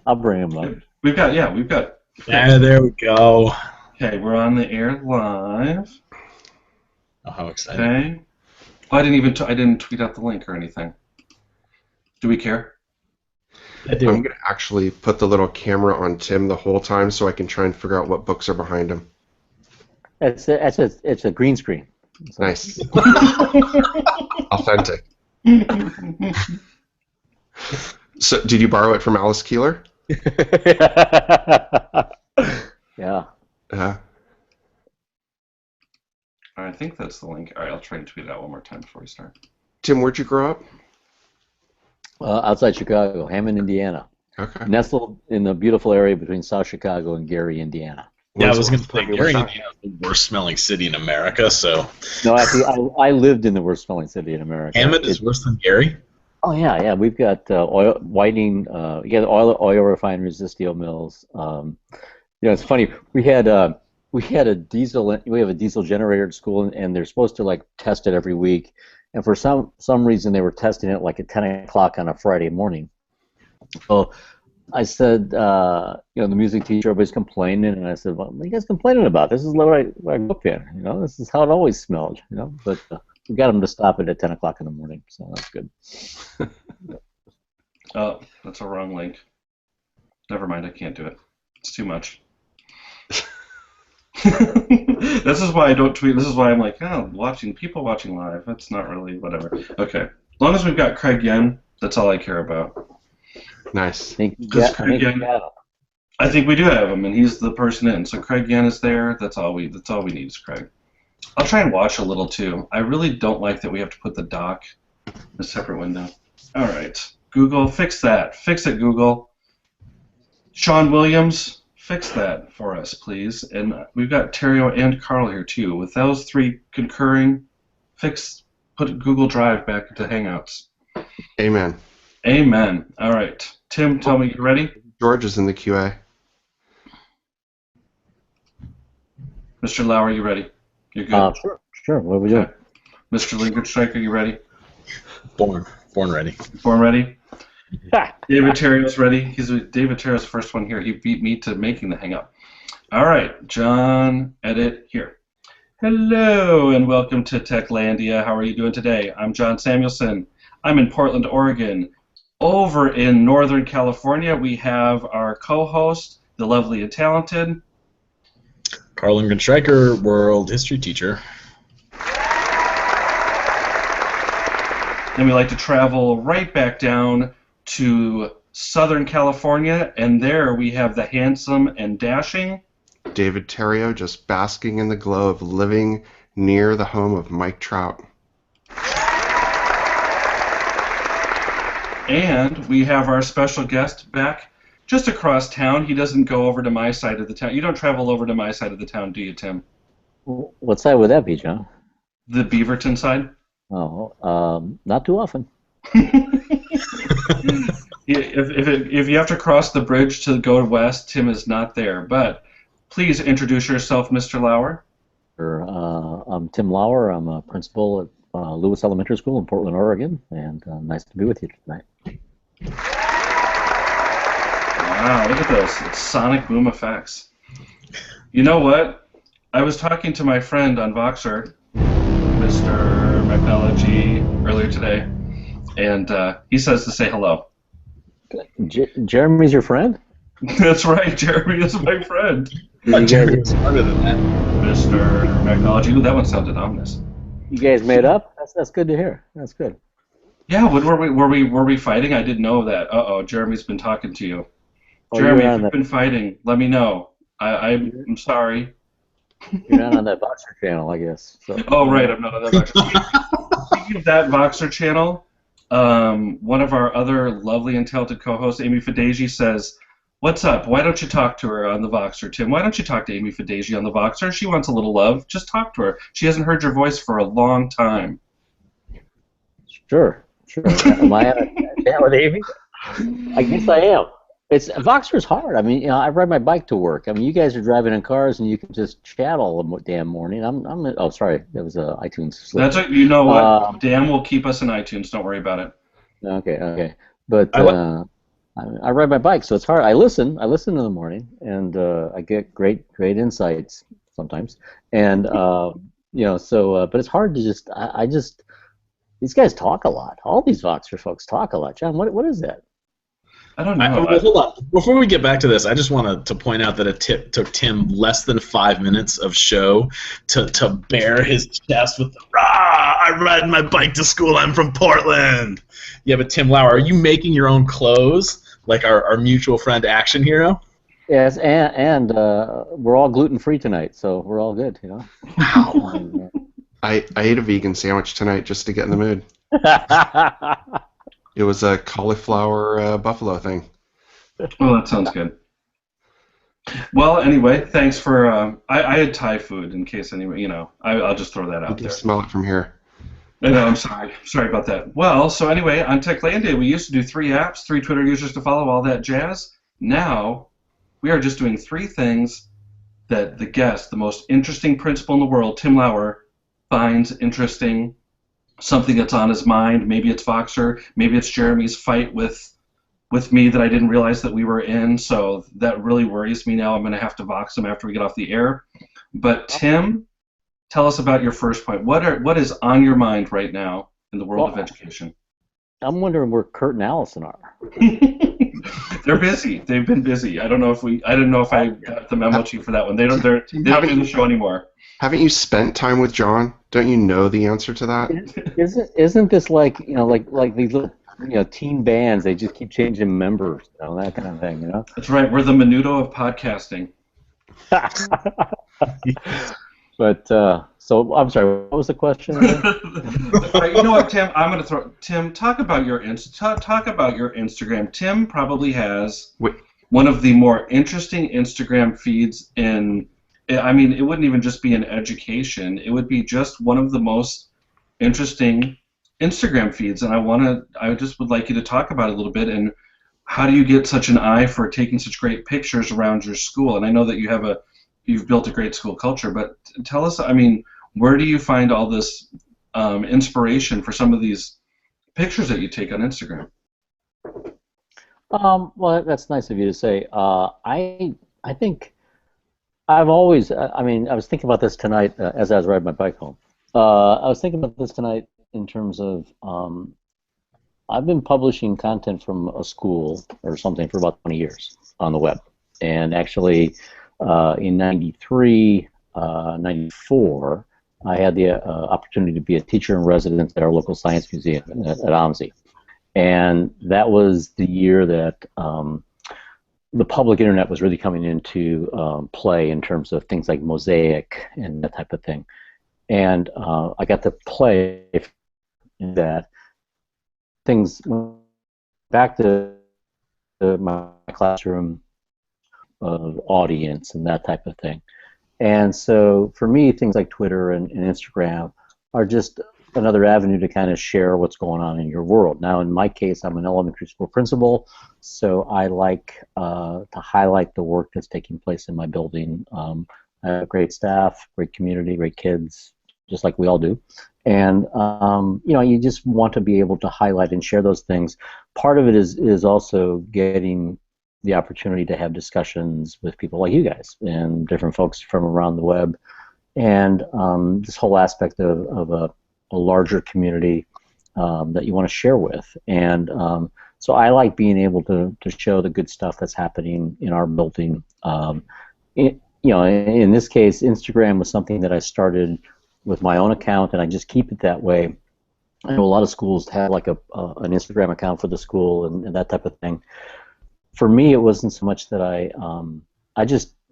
I'll bring him up. We've got. Yeah, there we go. Okay, we're on the air live. Oh, how exciting! Okay. Oh, I didn't tweet out the link or anything. Do we care? I do. I'm going to actually put the little camera on Tim the whole time so I can try and figure out what books are behind him. It's a green screen. So. Nice. Authentic. So, did you borrow it from Alice Keeler? Yeah. I think that's the link. All right, I'll try and tweet it out one more time before we start. Tim, where'd you grow up? Outside Chicago, Hammond, Indiana. Okay. Nestled in the beautiful area between South Chicago and Gary, Indiana. Yeah, I was going to say, Gary, Indiana is the worst smelling city in America, so. No, actually, I lived in the worst smelling city in America. Hammond is worse than Gary? Oh, yeah. We've got whiting, oil refineries, the steel mills. It's funny. We have a diesel generator at school, and they're supposed to like test it every week. And for some reason, they were testing it like at 10 o'clock on a Friday morning. So I said, the music teacher, everybody's complaining, and I said, well, what are you guys complaining about? This is what I grew up in, this is how it always smelled, But we got them to stop it at 10 o'clock in the morning, so that's good. Oh, that's a wrong link. Never mind, I can't do it. It's too much. This is why I don't tweet. This is why I'm like, people watching live. That's not really whatever. Okay, as long as we've got Craig Yen, that's all I care about. Nice. I think we do have him, and he's the person in. So Craig Yen is there. That's all we need is Craig. I'll try and watch a little too. I really don't like that we have to put the doc in a separate window. All right, Google, fix that. Fix it, Google. Sean Williams, fix that for us, please. And we've got Theriault and Karl here too. With those three concurring, put Google Drive back into Hangouts. Amen. Amen. All right, Tim, tell me, you ready? George is in the QA. Mr. Lauer, you ready? You're good. Sure. What are we doing? Okay. Mr. Lindgren-Streicher, you ready? Born ready. Born ready? David Theriault's ready. David Theriault's the first one here. He beat me to making the hang up. All right, John, edit here. Hello and welcome to Techlandia. How are you doing today? I'm John Samuelson. I'm in Portland, Oregon. Over in Northern California, we have our co-host, the lovely and talented Karl Lindgren-Streicher, world history teacher. And we like to travel right back down to Southern California, and there we have the handsome and dashing David Theriault, just basking in the glow of living near the home of Mike Trout. And we have our special guest back just across town. He doesn't go over to my side of the town. You don't travel over to my side of the town, do you, Tim? What side would that be, John? The Beaverton side? Oh, not too often. If you have to cross the bridge to go west, Tim is not there. But please introduce yourself, Mr. Lauer. Sure. I'm Tim Lauer. I'm a principal at Lewis Elementary School in Portland, Oregon, and nice to be with you tonight. Wow, look at those sonic boom effects. You know what? I was talking to my friend on Voxer, Mr. Technology, earlier today, and he says to say hello. Jeremy's your friend? That's right, Jeremy is my friend. Jeremy's smarter than that. Mr. Technology. Ooh, that one sounded ominous. You guys made up? That's good to hear. That's good. Yeah, were we fighting? I didn't know that. Uh-oh, Jeremy's been talking to you. Oh, Jeremy, if you've been fighting, let me know. I'm sorry. You're not on that Voxer channel, I guess. So. Oh, right, I'm not on that Voxer. Speaking of that Voxer channel, one of our other lovely and talented co-hosts, Amy Fadegi, says, "What's up? Why don't you talk to her on the Voxer, Tim? Why don't you talk to Amy Fadegi on the Voxer? She wants a little love. Just talk to her. She hasn't heard your voice for a long time." Sure. Am I on a channel with Amy? I guess I am. Voxer's hard. I mean, I ride my bike to work. I mean, you guys are driving in cars and you can just chat all the damn morning. Oh, sorry, that was iTunes. Slip. That's you know what? Dan will keep us in iTunes. Don't worry about it. Okay. But I ride my bike, so it's hard. I listen. I listen in the morning, and I get great insights sometimes. And but it's hard to just. I just these guys talk a lot. All these Voxer folks talk a lot. John, what is that? I don't know. Well, hold on. Before we get back to this, I just wanted to point out that it took Tim less than 5 minutes of show to bare his chest with the "Rah! I ride my bike to school. I'm from Portland." Yeah, but Tim Lauer, are you making your own clothes like our mutual friend Action Hero? Yes, and we're all gluten-free tonight, so we're all good, you know. Wow. I ate a vegan sandwich tonight just to get in the mood. It was a cauliflower buffalo thing. Well, that sounds good. Well, anyway, thanks for. I had Thai food in case anyway. I'll just throw that You out can there. smell it from here. No, I'm sorry. Sorry about that. Well, so anyway, on Techlandia, we used to do 3 apps, 3 Twitter users to follow, all that jazz. Now, we are just doing 3 things that the guest, the most interesting principal in the world, Tim Lauer, finds interesting. Something that's on his mind. Maybe it's Voxer. Maybe it's Jeremy's fight with me that I didn't realize that we were in. So that really worries me now. I'm going to have to Vox him after we get off the air. But Tim, tell us about your first point. What is on your mind right now in the world of education? I'm wondering where Kurt and Allison are. They're busy. They've been busy. I don't know if I got the memo to you for that one. They don't do the show anymore. Haven't you spent time with John? Don't you know the answer to that? Isn't this like these little teen bands? They just keep changing members, that kind of thing, That's right. We're the Menudo of podcasting. But so I'm sorry. What was the question again? You know what, Tim? I'm going to throw. Tim, talk about your Instagram. Tim probably has one of the more interesting Instagram feeds in. I mean, it wouldn't even just be in education. It would be just one of the most interesting Instagram feeds, and I just would like you to talk about it a little bit. And how do you get such an eye for taking such great pictures around your school? And I know that you've built a great school culture, but tell us, I mean, where do you find all this inspiration for some of these pictures that you take on Instagram? Well, that's nice of you to say. I think I've always, I was thinking about this tonight as I was riding my bike home. I was thinking about this tonight in terms of I've been publishing content from a school or something for about 20 years on the web. And actually, in 93, 94, I had the opportunity to be a teacher in residence at our local science museum at OMSI. And that was the year that the public internet was really coming into play in terms of things like Mosaic and that type of thing. And I got to play that things back to my classroom audience and that type of thing. And so for me, things like Twitter and Instagram are just another avenue to kind of share what's going on in your world. Now, in my case, I'm an elementary school principal, so I like to highlight the work that's taking place in my building. I have great staff, great community, great kids, just like we all do. And you just want to be able to highlight and share those things. Part of it is also getting the opportunity to have discussions with people like you guys and different folks from around the web, and this whole aspect of a larger community that you want to share with. And so I like being able to show the good stuff that's happening in our building. In this case, Instagram was something that I started with my own account, and I just keep it that way. I know a lot of schools have like an Instagram account for the school and that type of thing. For me, it wasn't so much that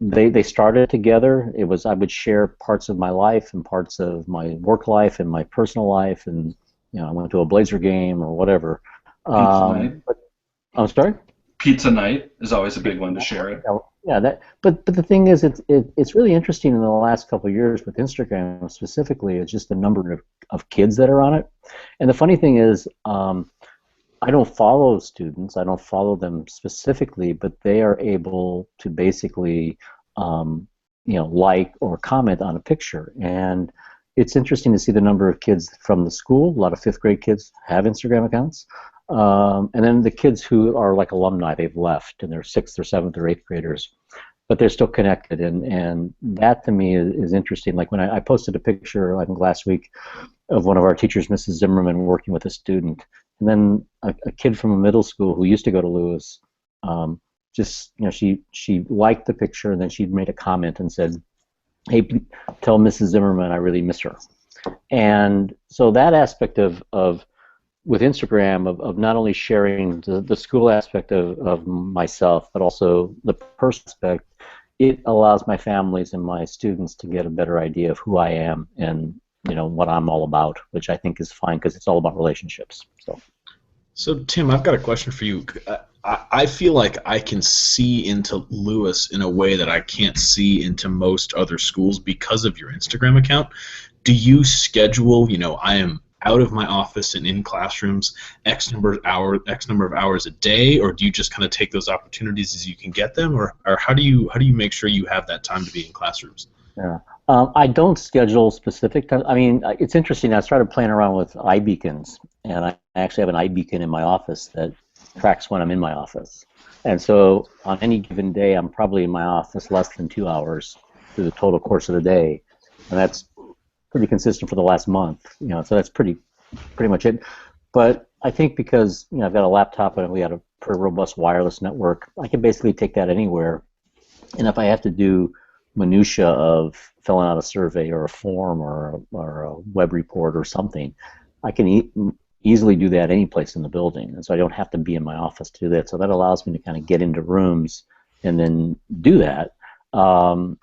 they started together. It was I would share parts of my life and parts of my work life and my personal life, and I went to a Blazer game or whatever. Pizza night. I'm sorry? Pizza night is always a big one to share it. Yeah, but the thing is, it's really interesting in the last couple of years with Instagram specifically. It's just the number of kids that are on it, and the funny thing is, I don't follow students. I don't follow them specifically, but they are able to basically, like or comment on a picture. And it's interesting to see the number of kids from the school. A lot of fifth grade kids have Instagram accounts. And then the kids who are like alumni, they've left, and they're sixth or seventh or eighth graders, but they're still connected, and that to me is interesting. Like when I posted a picture, I think last week, of one of our teachers, Mrs. Zimmerman, working with a student, and then a kid from a middle school who used to go to Lewis, just she liked the picture, and then she made a comment and said, "Hey, tell Mrs. Zimmerman I really miss her." And so that aspect of with Instagram of not only sharing the school aspect of myself, but also the personal aspect, it allows my families and my students to get a better idea of who I am and what I'm all about, which I think is fine because it's all about relationships. So Tim, I've got a question for you. I feel like I can see into Lewis in a way that I can't see into most other schools because of your Instagram account. Do you schedule, I am out of my office and in classrooms X number of hours a day, or do you just kind of take those opportunities as you can get them, or how do you make sure you have that time to be in classrooms? Yeah. I don't schedule specific time. I mean, it's interesting. I started playing around with iBeacons, and I actually have an iBeacon in my office that tracks when I'm in my office. And so on any given day, I'm probably in my office less than 2 hours through the total course of the day, and that's pretty consistent for the last month. So that's pretty much it. But I think because I've got a laptop and we got a pretty robust wireless network, I can basically take that anywhere. And if I have to do minutia of filling out a survey or a form or a web report or something, I can easily do that any place in the building, and so I don't have to be in my office to do that. So that allows me to kind of get into rooms and then do that. I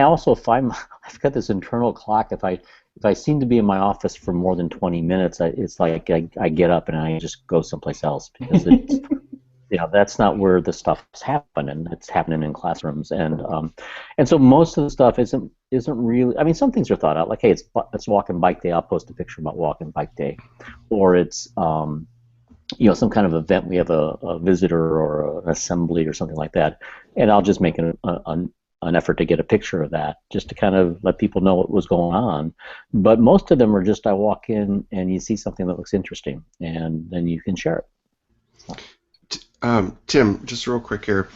also find I've got this internal clock. If I seem to be in my office for more than 20 minutes, it's like I get up and I just go someplace else because it's that's not where the stuff's happening. It's happening in classrooms, and so most of the stuff isn't really. I mean, some things are thought out. Like, hey, it's walk and bike day. I'll post a picture about walk and bike day, or it's some kind of event. We have a visitor or an assembly or something like that, and I'll just make an effort to get a picture of that, just to kind of let people know what was going on. But most of them are just I walk in and you see something that looks interesting, and then you can share it. So. Tim, just real quick here.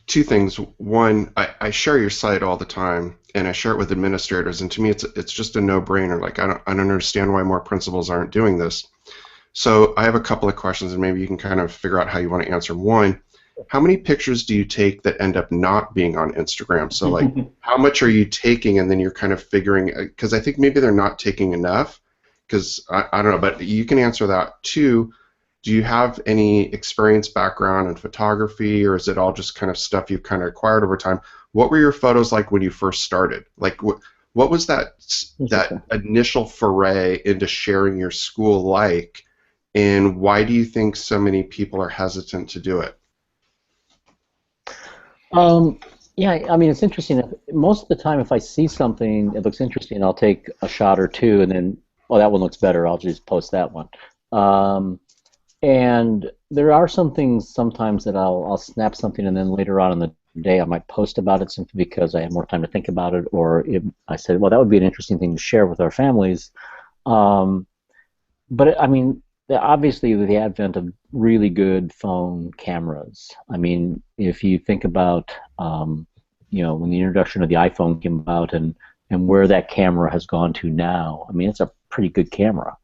Two things. One, I share your site all the time, and I share it with administrators, and to me it's just a no-brainer. Like I don't understand why more principals aren't doing this. So I have a couple of questions, and maybe you can kind of figure out how you want to answer. One, how many pictures do you take that end up not being on Instagram? So like, how much are you taking, and then you're kind of figuring, because I think maybe they're not taking enough, because I don't know, but you can answer that. Two, do you have any experience background in photography, or is it all just kind of stuff you've kind of acquired over time? What were your photos like when you first started? Like, what was that initial foray into sharing your school like, and why do you think so many people are hesitant to do it? Yeah, I mean, it's interesting. Most of the time, if I see something that looks interesting, I'll take a shot or two, and then, oh, that one looks better, I'll just post that one. And there are some things sometimes that I'll snap something, and then later on in the day I might post about it simply because I have more time to think about it, or I said, well, that would be an interesting thing to share with our families. But I mean, obviously with the advent of really good phone cameras, I mean, if you think about when the introduction of the iPhone came about and where that camera has gone to now, I mean, it's a pretty good camera.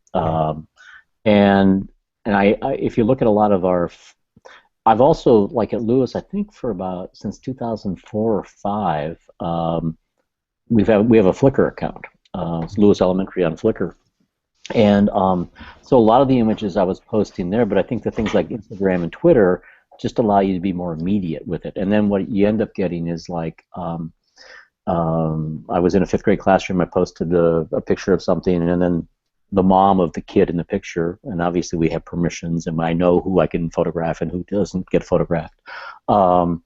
And I if you look at a lot of I've also, like at Lewis, I think since 2004 or 5, we have a Flickr account. It's Lewis Elementary on Flickr. And so a lot of the images I was posting there, but I think the things like Instagram and Twitter just allow you to be more immediate with it. And then what you end up getting is like, I was in a 5th grade classroom, I posted a picture of something, and then the mom of the kid in the picture, and obviously we have permissions, and I know who I can photograph and who doesn't get photographed. And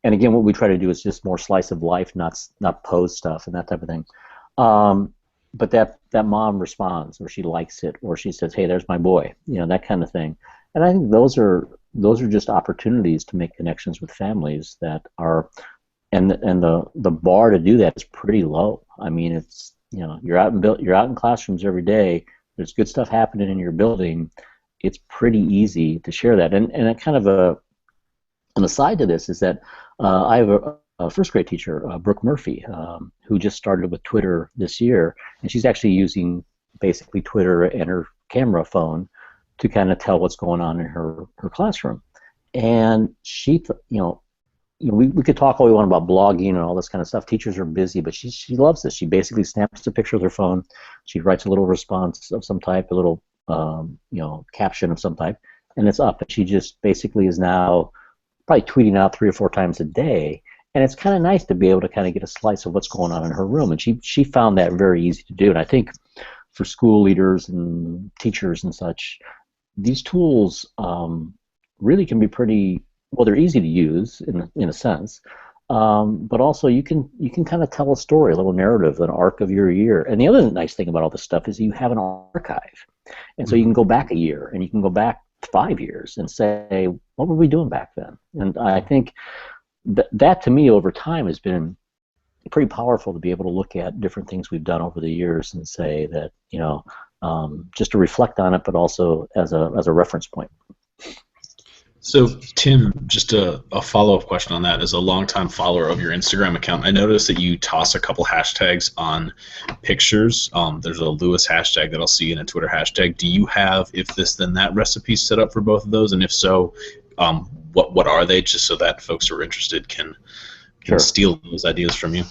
again, what we try to do is just more slice of life, not pose stuff and that type of thing. But that mom responds, or she likes it, or she says, "Hey, there's my boy," that kind of thing. And I think those are just opportunities to make connections with families that are, and the bar to do that is pretty low. I mean, you're out in classrooms every day. There's good stuff happening in your building. It's pretty easy to share that. And a kind of an aside to this is that I have a first grade teacher, Brooke Murphy, who just started with Twitter this year, and she's actually using basically Twitter and her camera phone to kind of tell what's going on in her classroom. And we could talk all we want about blogging and all this kind of stuff. Teachers are busy, but she loves this. She basically snaps a picture with her phone. She writes a little response of some type, a little caption of some type, and it's up. And she just basically is now probably tweeting out 3 or 4 times a day. And it's kind of nice to be able to kind of get a slice of what's going on in her room. And she found that very easy to do. And I think for school leaders and teachers and such, these tools really can be pretty, well, they're easy to use in a sense, but also you can kind of tell a story, a little narrative, an arc of your year. And the other nice thing about all this stuff is you have an archive, and so you can go back a year, and you can go back 5 years and say, what were we doing back then? And I think that to me over time has been pretty powerful to be able to look at different things we've done over the years and say that just to reflect on it, but also as a reference point. So, Tim, just a follow-up question on that. As a longtime follower of your Instagram account, I noticed that you toss a couple hashtags on pictures. There's a Lewis hashtag that I'll see and a Twitter hashtag. Do you have if this then that recipes set up for both of those? And if so, what are they? Just so that folks who are interested can steal those ideas from you.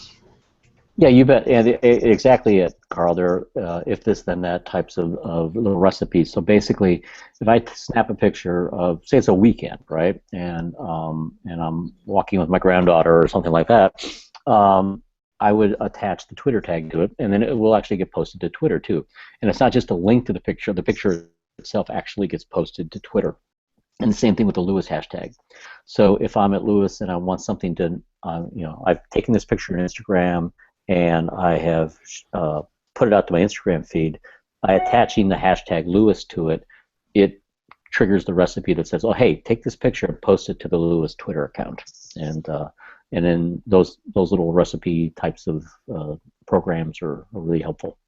Yeah, you bet. And exactly it, Carl. They're if this then that types of little recipes. So basically, if I snap a picture of, say it's a weekend, right, and I'm walking with my granddaughter or something like that, I would attach the Twitter tag to it, and then it will actually get posted to Twitter too. And it's not just a link to the picture. The picture itself actually gets posted to Twitter. And the same thing with the Lewis hashtag. So if I'm at Lewis and I want something to, I've taken this picture on Instagram and I have put it out to my Instagram feed, by attaching the hashtag Lewis to it, it triggers the recipe that says, oh, hey, take this picture and post it to the Lewis Twitter account. And then those little recipe types of programs are really helpful.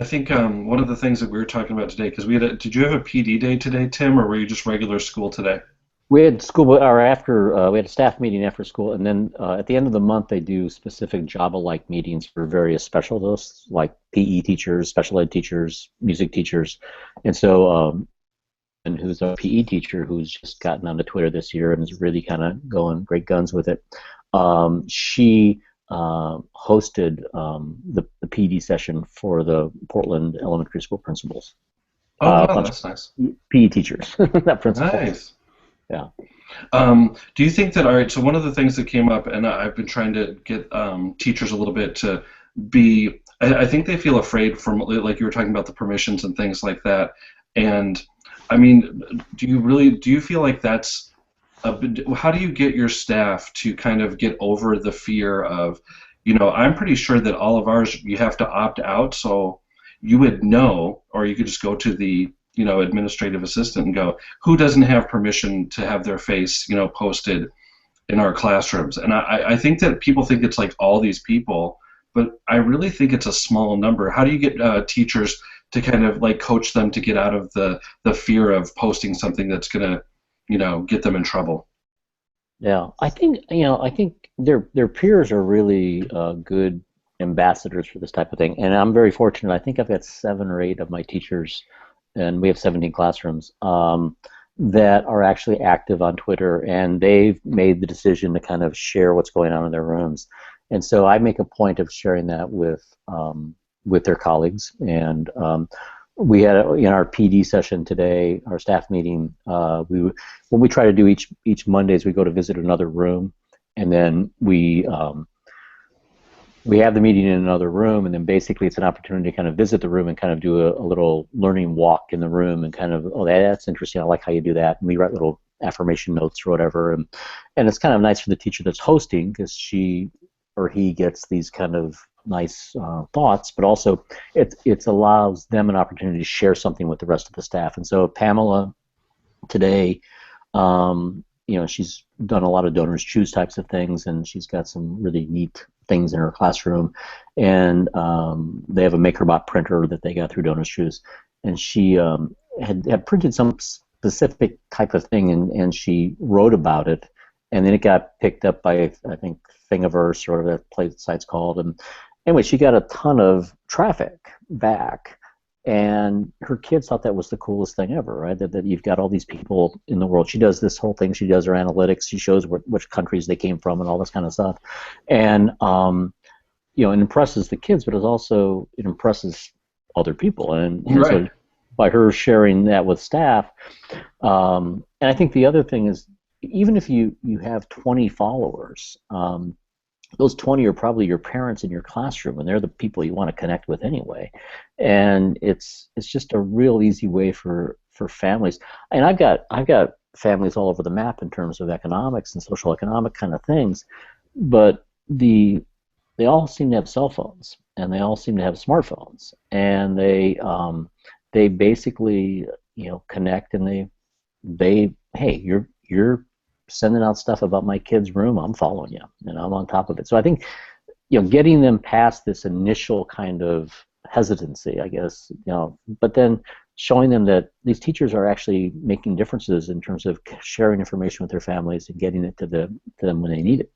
I think one of the things that we were talking about today, because did you have a PD day today, Tim, or were you just regular school today? We had school, or after we had a staff meeting after school, and then at the end of the month they do specific Java-like meetings for various specialists, like PE teachers, special ed teachers, music teachers, and so and who's a PE teacher who's just gotten onto Twitter this year and is really kind of going great guns with it. She hosted the PD session for the Portland elementary school principals. Oh, wow, that's nice. PE teachers, not principals. Nice. Yeah. Do you think that, all right, so one of the things that came up, and I've been trying to get teachers a little bit to be, I think they feel afraid from, like you were talking about the permissions and things like that, and I mean, do you feel like that's, how do you get your staff to kind of get over the fear of, I'm pretty sure that all of ours, you have to opt out, so you would know, or you could just go to the administrative assistant and go, who doesn't have permission to have their face, posted in our classrooms? And I think that people think it's like all these people, but I really think it's a small number. How do you get teachers to kind of like coach them to get out of the fear of posting something that's going to, get them in trouble? Yeah, I think their peers are really good ambassadors for this type of thing, and I'm very fortunate. I think I've got 7 or 8 of my teachers, and we have 17 classrooms, that are actually active on Twitter, and they've made the decision to kind of share what's going on in their rooms. And so I make a point of sharing that with their colleagues. And we had in our PD session today, our staff meeting, what we try to do each Monday is we go to visit another room, and then we have the meeting in another room, and then basically it's an opportunity to kind of visit the room and kind of do a little learning walk in the room and kind of, oh, that's interesting, I like how you do that. And we write little affirmation notes or whatever. And it's kind of nice for the teacher that's hosting, because she or he gets these kind of nice thoughts, but also it allows them an opportunity to share something with the rest of the staff. And so Pamela today, she's done a lot of donors choose types of things, and she's got some really neat things in her classroom, and they have a MakerBot printer that they got through Donors Choose, and she had printed some specific type of thing, and she wrote about it, and then it got picked up by, I think, Thingiverse or whatever that site's called, and anyway, she got a ton of traffic back. And her kids thought that was the coolest thing ever, right? That you've got all these people in the world. She does this whole thing. She does her analytics. She shows which countries they came from and all this kind of stuff. And it impresses the kids, but it impresses other people. And so by her sharing that with staff, and I think the other thing is, even if you have 20 followers, those 20 are probably your parents in your classroom, and they're the people you want to connect with anyway. And it's just a real easy way for families. And I've got families all over the map in terms of economics and social economic kind of things, but they all seem to have cell phones, and they all seem to have smartphones, and they basically connect, and they hey, you're sending out stuff about my kid's room, I'm following you, and I'm on top of it. So I think, getting them past this initial kind of hesitancy, I guess, but then showing them that these teachers are actually making differences in terms of sharing information with their families and getting it to them when they need it.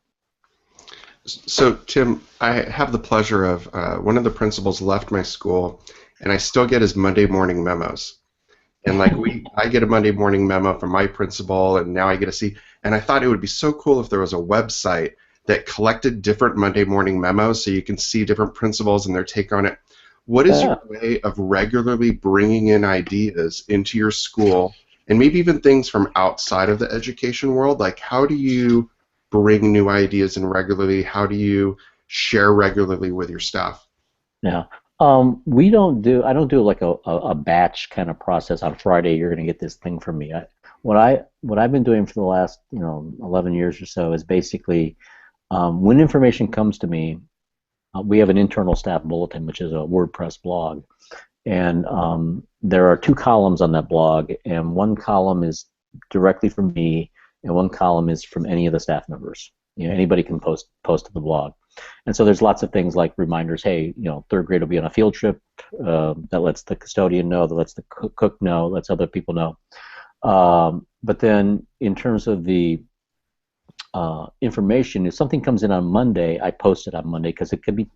So, Tim, I have the pleasure of one of the principals left my school, and I still get his Monday morning memos. And I get a Monday morning memo from my principal, and now I get to see. And I thought it would be so cool if there was a website that collected different Monday morning memos, so you can see different principals and their take on it. What is your way of regularly bringing in ideas into your school, and maybe even things from outside of the education world? Like, how do you bring new ideas in regularly? How do you share regularly with your staff? Yeah. I don't do like a batch kind of process. On Friday, you're going to get this thing from me. What I've been doing for the last 11 years or so is basically, when information comes to me, we have an internal staff bulletin, which is a WordPress blog, and there are 2 columns on that blog, and one column is directly from me, and one column is from any of the staff members. Anybody can post to the blog. And so there's lots of things like reminders, hey, 3rd grade will be on a field trip, that lets the custodian know, that lets the cook know, lets other people know. But then in terms of the information, if something comes in on Monday, I post it on Monday because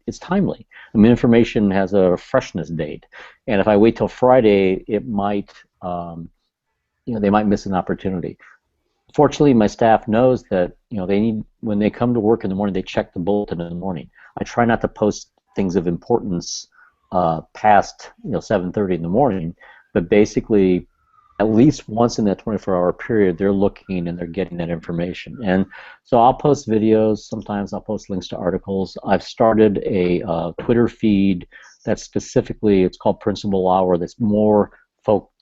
it's timely. I mean, information has a freshness date. And if I wait till Friday, it might, they might miss an opportunity. Fortunately, my staff knows that when they come to work in the morning, they check the bulletin in the morning. I try not to post things of importance past 7:30 in the morning, but basically, at least once in that 24-hour period, they're looking and they're getting that information. And so I'll post videos. Sometimes I'll post links to articles. I've started a Twitter feed that's specifically, it's called Principal Lauer. That's more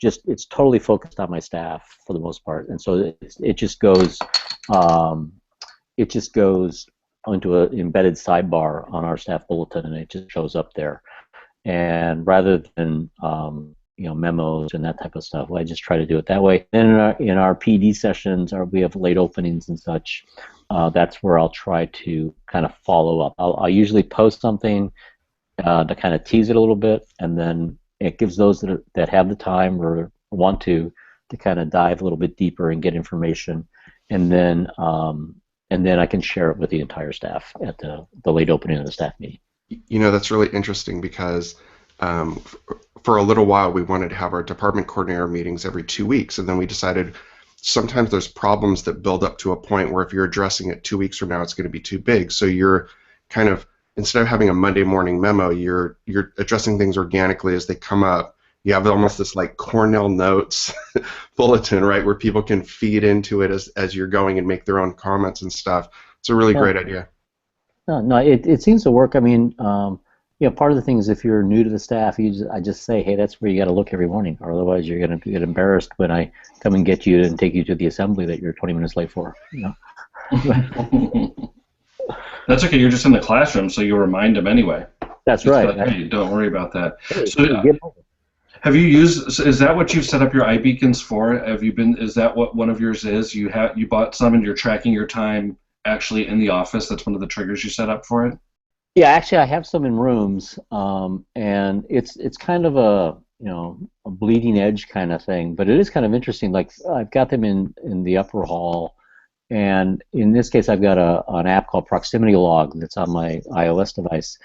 it's totally focused on my staff for the most part, and so it just goes into an embedded sidebar on our staff bulletin, and it just shows up there. And rather than memos and that type of stuff, I just try to do it that way. Then in our PD sessions, we have late openings and such. That's where I'll try to kind of follow up. I'll usually post something to kind of tease it a little bit, and then it gives those that have the time or want to kind of dive a little bit deeper and get information, and then I can share it with the entire staff at the late opening of the staff meeting. That's really interesting because for a little while we wanted to have our department coordinator meetings every 2 weeks, and then we decided sometimes there's problems that build up to a point where if you're addressing it 2 weeks from now, it's going to be too big. So you're kind of, instead of having a Monday morning memo, you're addressing things organically as they come up. You have almost this like Cornell Notes bulletin, right, where people can feed into it as you're going and make their own comments and stuff. It's a really great idea. No, it seems to work. I mean, part of the thing is if you're new to the staff, I just say, hey, that's where you got to look every morning, or otherwise you're going to get embarrassed when I come and get you and take you to the assembly that you're 20 minutes late for. That's okay. You're just in the classroom, so you'll remind them anyway. That's right. Hey, don't worry about that. So, have you used? Is that what you've set up your iBeacons for? Is that what one of yours is? You bought some, and you're tracking your time actually in the office. That's one of the triggers you set up for it. Yeah, actually, I have some in rooms, and it's kind of a bleeding edge kind of thing, but it is kind of interesting. Like I've got them in the upper hall, and in this case, I've got an app called Proximity Log that's on my iOS device,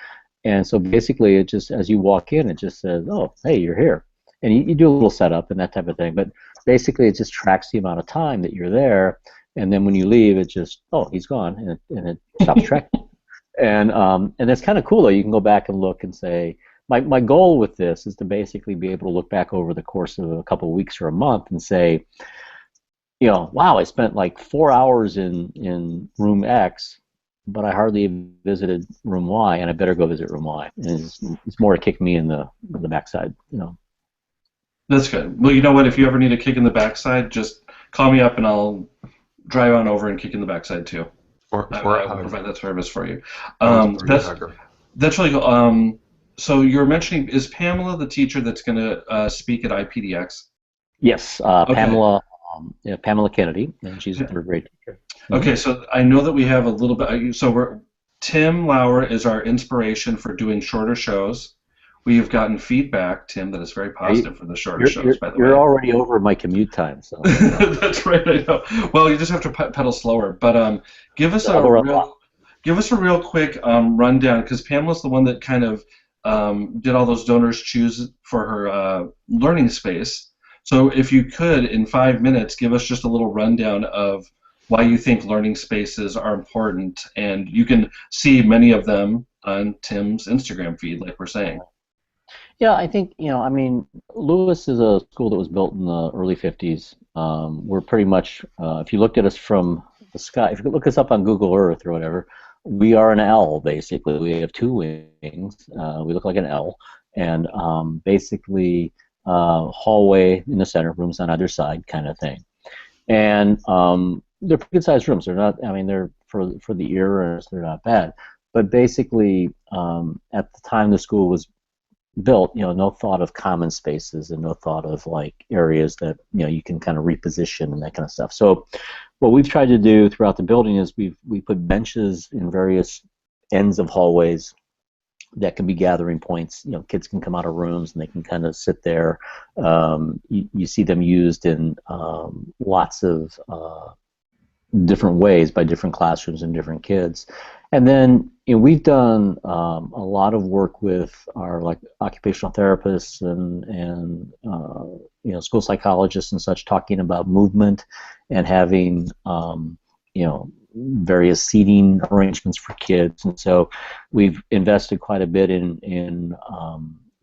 and so basically, it just as you walk in, it just says, "Oh, hey, you're here," and you do a little setup and that type of thing. But basically, it just tracks the amount of time that you're there, and then when you leave, it just, "Oh, he's gone," and it stops tracking. And that's kind of cool though. You can go back and look and say, my goal with this is to basically be able to look back over the course of a couple of weeks or a month and say, wow, I spent like 4 hours in room X, but I hardly visited room Y, and I better go visit room Y. And it's more to kick me in the backside. That's good. Well, you know what? If you ever need a kick in the backside, just call me up and I'll drive on over and kick in the backside too. I will provide that service for you. That's really cool. So you were mentioning, is Pamela the teacher that's going to speak at IPDX? Yes, Okay. Pamela Kennedy, and she's a third grade teacher. Okay, so I know that we have a little bit. So Tim Lauer is our inspiration for doing shorter shows. We have gotten feedback, Tim, that is very positive for the shorter shows. By the way, you're already over my commute time, so that's right. I know. Well, you just have to pedal slower. But give us a real quick rundown, because Pamela's the one that kind of did all those donors choose for her learning space. So if you could, in 5 minutes, give us just a little rundown of why you think learning spaces are important, and you can see many of them on Tim's Instagram feed, like we're saying. Yeah, I think, Lewis is a school that was built in the early 50s. We're pretty much, if you looked at us from the sky, if you look us up on Google Earth or whatever, we are an L, basically. We have two wings. We look like an L. And basically, hallway in the center, rooms on either side kind of thing. And they're pretty good-sized rooms. They're not, they're for the ears, they're not bad. But basically, at the time the school was built, no thought of common spaces and no thought of like areas that you can kind of reposition and that kind of stuff. So what we've tried to do throughout the building is we put benches in various ends of hallways that can be gathering points. Kids can come out of rooms and they can kind of sit there. You see them used in lots of different ways by different classrooms and different kids. And then we've done a lot of work with our occupational therapists and school psychologists and such, talking about movement and having various seating arrangements for kids. And so we've invested quite a bit in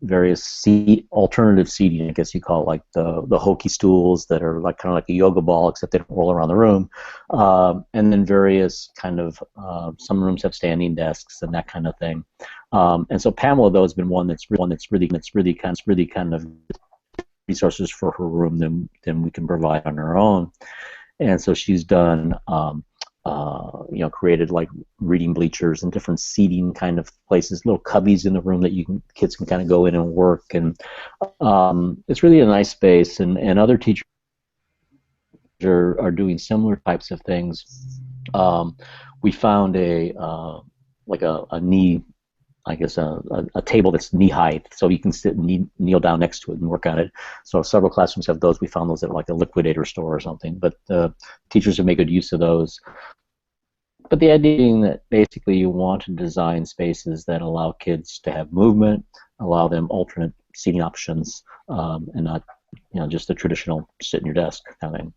various alternative seating, I guess you call it, like the hokey stools that are kind of like a yoga ball, except they don't roll around the room, and then various kind of some rooms have standing desks and that kind of thing. And so Pamela, though, has been one that's really kind of resources for her room than we can provide on our own. And so she's done created like reading bleachers and different seating kind of places, little cubbies in the room that kids can kind of go in and work, and it's really a nice space. And other teachers are doing similar types of things. We found a knee, I guess a table that's knee height, so you can sit and kneel down next to it and work on it. So several classrooms have those. We found those at like a liquidator store or something, but teachers have made good use of those. But the idea being that basically you want to design spaces that allow kids to have movement, allow them alternate seating options, and not just the traditional sit in your desk kind of thing.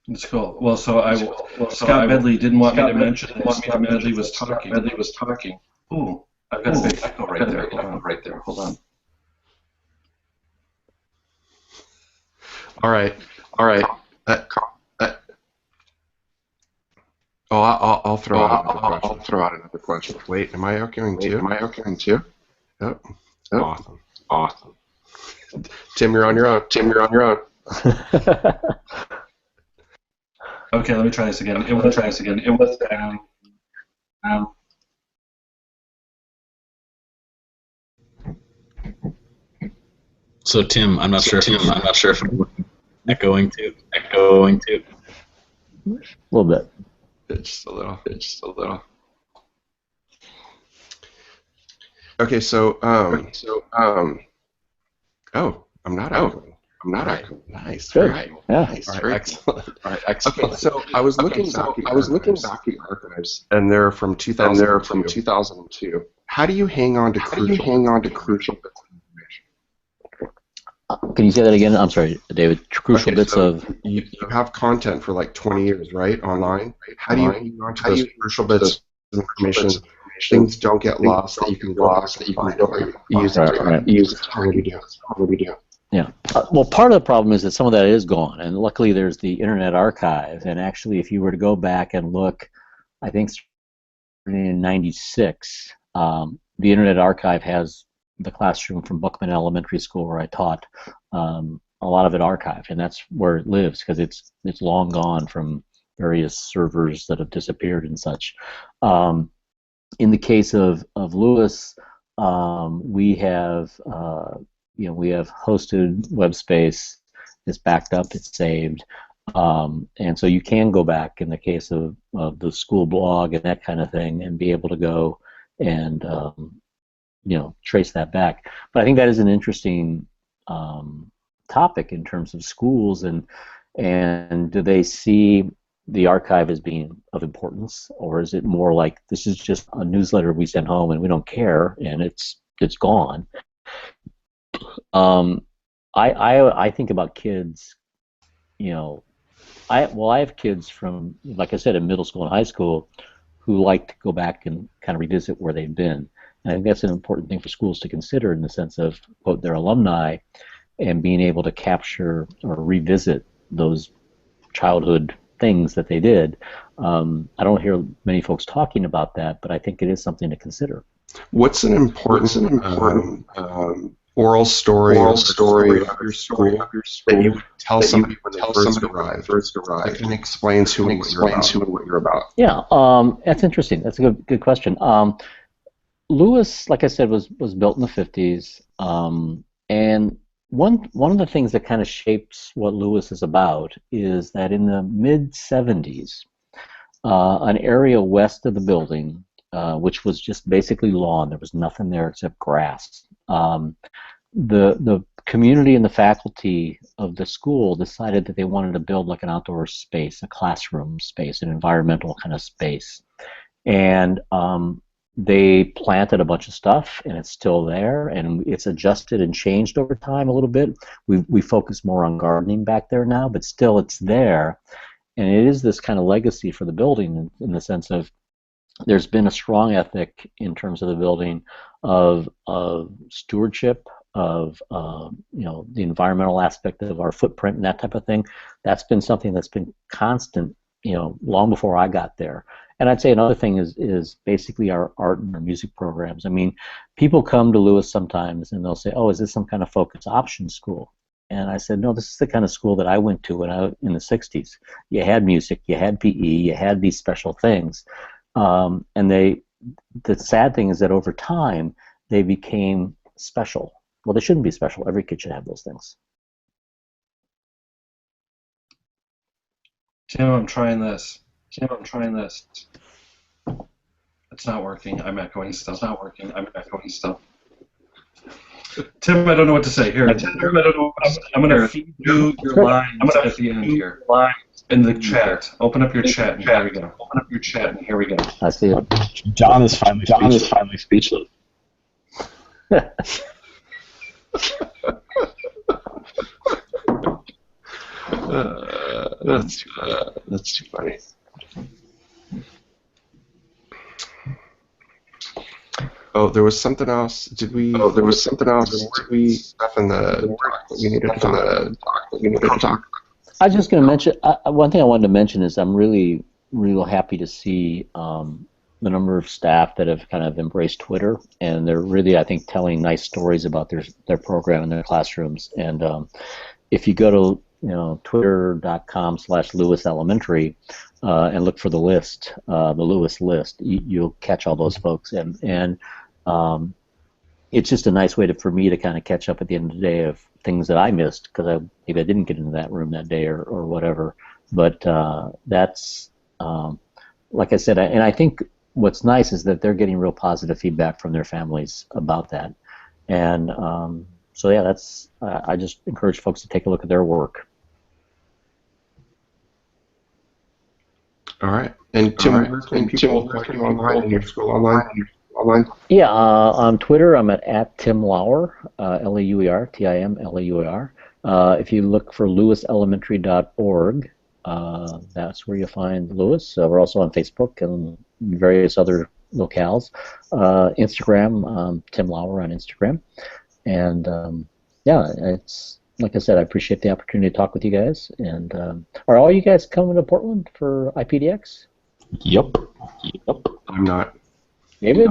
That's cool. Well, Scott Medley didn't want me to mention this. Scott Medley was talking. Ooh, I've got a big echo right there. Hold on. All right. I'll throw out another question. Wait, am I echoing too? Oh. Awesome. Tim, you're on your own. Okay, let me try this again. It was down. So Tim, I'm not sure if I'm echoing too. A little bit. Just a little. Okay, oh, I'm not echoing. I'm not echoing. Nice. Good. Very cool. Yeah. Nice. All right, excellent. All right, excellent. Okay, so I was looking back at the archives, and they're from 2002. How do you hang on to crucial bits of information? Can you say that again? I'm sorry, David. Crucial Okay, bits so of. you have content for like 20 years, right, online? How do you hang on to those crucial bits of information? Things don't get lost that you can go back and find or use it. Right. How would you do? Yeah. Well, part of the problem is that some of that is gone, and luckily there's the Internet Archive. And actually, if you were to go back and look, I think in '96, the Internet Archive has the classroom from Buckman Elementary School where I taught, a lot of it archived, and that's where it lives because it's long gone from various servers that have disappeared and such. In the case of Lewis, we have we have hosted web space. It's backed up. It's saved, and so you can go back in the case of the school blog and that kind of thing, and be able to go and trace that back. But I think that is an interesting topic in terms of schools and do they see the archive as being of importance, or is it more like this is just a newsletter we send home and we don't care and it's gone? I think about kids, I have kids from, like I said, in middle school and high school who like to go back and kind of revisit where they've been. And I think that's an important thing for schools to consider in the sense of, quote, their alumni and being able to capture or revisit those childhood things that they did. I don't hear many folks talking about that, but I think it is something to consider. What's an important oral story of your school that you would tell somebody when they first arrived? That kind of explains who and what you're about. Yeah, that's interesting. That's a good question. Lewis, like I said, was built in the 50s, and one of the things that kind of shapes what Lewis is about is that in the mid-70s, an area west of the building, which was just basically lawn, there was nothing there except grass. The community and the faculty of the school decided that they wanted to build like an outdoor space, a classroom space, an environmental kind of space. And they planted a bunch of stuff, and it's still there, and it's adjusted and changed over time a little bit. We focus more on gardening back there now, but still it's there. And it is this kind of legacy for the building in the sense of there's been a strong ethic in terms of the building of stewardship, of the environmental aspect of our footprint and that type of thing. That's been something that's been constant, long before I got there. And I'd say another thing is basically our art and our music programs. I mean, people come to Lewis sometimes and they'll say, "Oh, is this some kind of focus option school?" And I said, "No, this is the kind of school that I went to in the '60s. You had music, you had PE, you had these special things." And the sad thing is that over time they became special. Well, they shouldn't be special. Every kid should have those things. Tim, I'm trying this. It's not working. I'm echoing still. Tim, I don't know what to say. Here, Tim, I don't know. I'm going to feed you your lines at the end here. In the chat. Open up your chat, and here we go. I see it. John is finally speechless. That's too funny. Oh, there was something else. Did we stuff in the talk that we needed to talk? I was just going to mention, one thing I wanted to mention is I'm really happy to see the number of staff that have kind of embraced Twitter, and they're really, I think, telling nice stories about their program and their classrooms. And if you go to twitter.com/Lewis Elementary and look for the list, the Lewis list, you'll catch all those folks. And it's just a nice way for me to kind of catch up at the end of the day of things that I missed because maybe I didn't get into that room that day or whatever. But that's, like I said, and I think what's nice is that they're getting real positive feedback from their families about that. And so yeah, that's I just encourage folks to take a look at their work. All right. And Tim, where can people find you online in your school online? Yeah, on Twitter, I'm at Tim Lauer, Lauer, Timlauer. If you look for lewiselementary.org, that's where you'll find Lewis. We're also on Facebook and various other locales. Instagram, Tim Lauer on Instagram. And yeah, it's like I said, I appreciate the opportunity to talk with you guys. And are all you guys coming to Portland for IPDX? Yep. I'm not. David?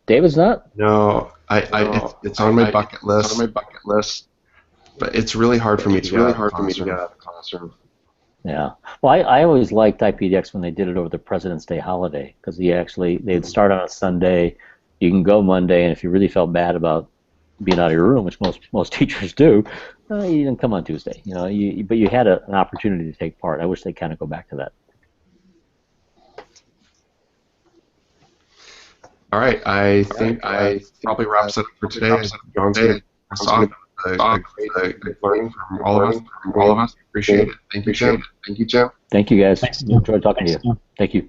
David's not? No, it's on my bucket list. But it's really hard for me to get out of the classroom. Yeah. Well, I always liked IPDX when they did it over the President's Day holiday, because they'd start on a Sunday, you can go Monday, and if you really felt bad about being out of your room, which most teachers do, you didn't come on Tuesday. But you had an opportunity to take part. I wish they'd kind of go back to that. All right, I think I probably wraps it up for today. John's going to a great learning from all of us. Appreciate it. Thank you, Jim. Thank you, guys. Enjoyed talking to you. Thank you.